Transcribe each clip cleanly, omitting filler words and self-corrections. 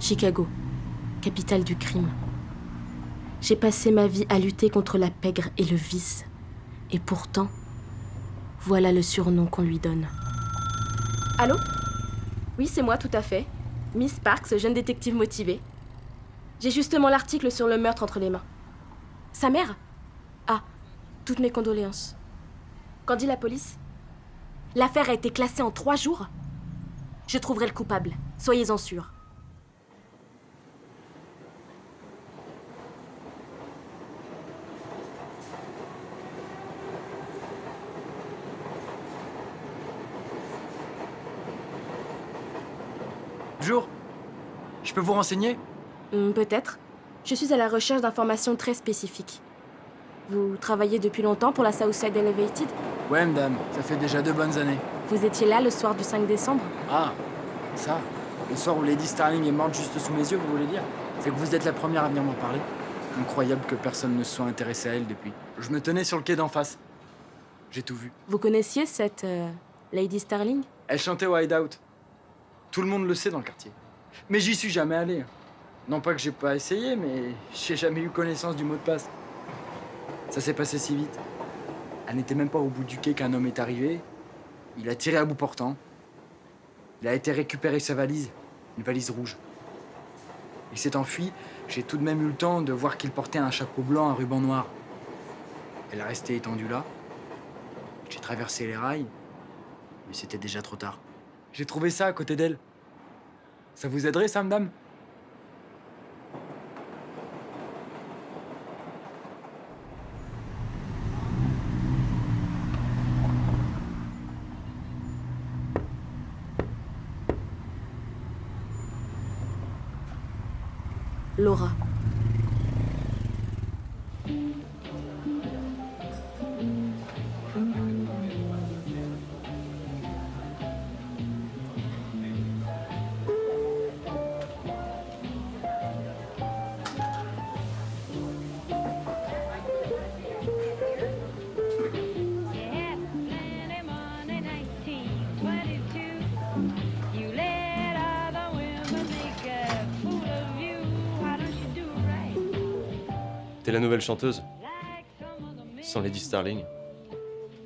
Chicago, capitale du crime. J'ai passé ma vie à lutter contre la pègre et le vice. Et pourtant, voilà le surnom qu'on lui donne. Allô ? Oui, c'est moi, tout à fait. Miss Parks, jeune détective motivée. J'ai justement l'article sur le meurtre entre les mains. Sa mère ? Ah, toutes mes condoléances. Qu'en dit la police ? L'affaire a été classée en 3 jours. Je trouverai le coupable, soyez-en sûrs. Bonjour. Je peux vous renseigner ? Peut-être. Je suis à la recherche d'informations très spécifiques. Vous travaillez depuis longtemps pour la Southside Elevated ? Ouais, madame, ça fait déjà 2 bonnes années. Vous étiez là le soir du 5 décembre ? Ah, ça. Le soir où Lady Starling est morte juste sous mes yeux, vous voulez dire ? C'est que vous êtes la première à venir m'en parler. Incroyable que personne ne se soit intéressé à elle depuis. Je me tenais sur le quai d'en face. J'ai tout vu. Vous connaissiez cette Lady Starling ? Elle chantait au Hideout. Tout le monde le sait dans le quartier. Mais j'y suis jamais allé. Non pas que j'ai pas essayé, mais j'ai jamais eu connaissance du mot de passe. Ça s'est passé si vite. Elle n'était même pas au bout du quai qu'un homme est arrivé. Il a tiré à bout portant. Il a été récupérer sa valise, une valise rouge. Il s'est enfui. J'ai tout de même eu le temps de voir qu'il portait un chapeau blanc à ruban noir. Elle est restée étendue là. J'ai traversé les rails, mais c'était déjà trop tard. J'ai trouvé ça à côté d'elle. Ça vous aiderait, ça, madame ? Laura. T'es la nouvelle chanteuse ? Sans Lady Starling,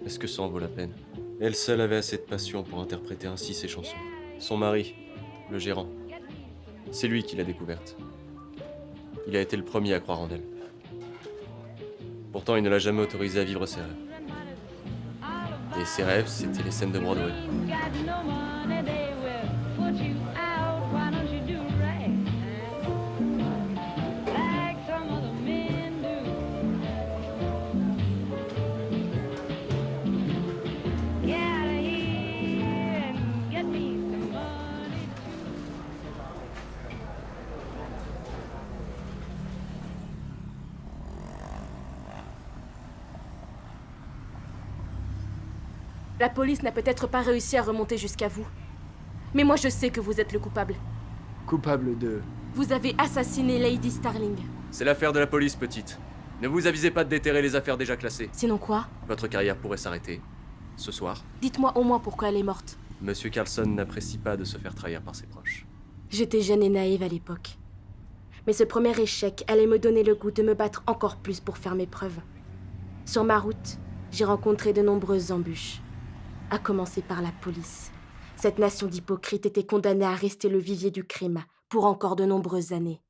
est-ce que ça en vaut la peine ? Elle seule avait assez de passion pour interpréter ainsi ses chansons. Son mari, le gérant, c'est lui qui l'a découverte. Il a été le premier à croire en elle. Pourtant, il ne l'a jamais autorisée à vivre ses rêves. Et ses rêves, c'était les scènes de Broadway. La police n'a peut-être pas réussi à remonter jusqu'à vous. Mais moi, je sais que vous êtes le coupable. Coupable de... Vous avez assassiné Lady Starling. C'est l'affaire de la police, petite. Ne vous avisez pas de déterrer les affaires déjà classées. Sinon quoi ? Votre carrière pourrait s'arrêter. Ce soir, Dites-moi au moins pourquoi elle est morte. Monsieur Carlson n'apprécie pas de se faire trahir par ses proches. J'étais jeune et naïve à l'époque. Mais ce premier échec allait me donner le goût de me battre encore plus pour faire mes preuves. Sur ma route, j'ai rencontré de nombreuses embûches. À commencer par la police. Cette nation d'hypocrites était condamnée à rester le vivier du crime pour encore de nombreuses années.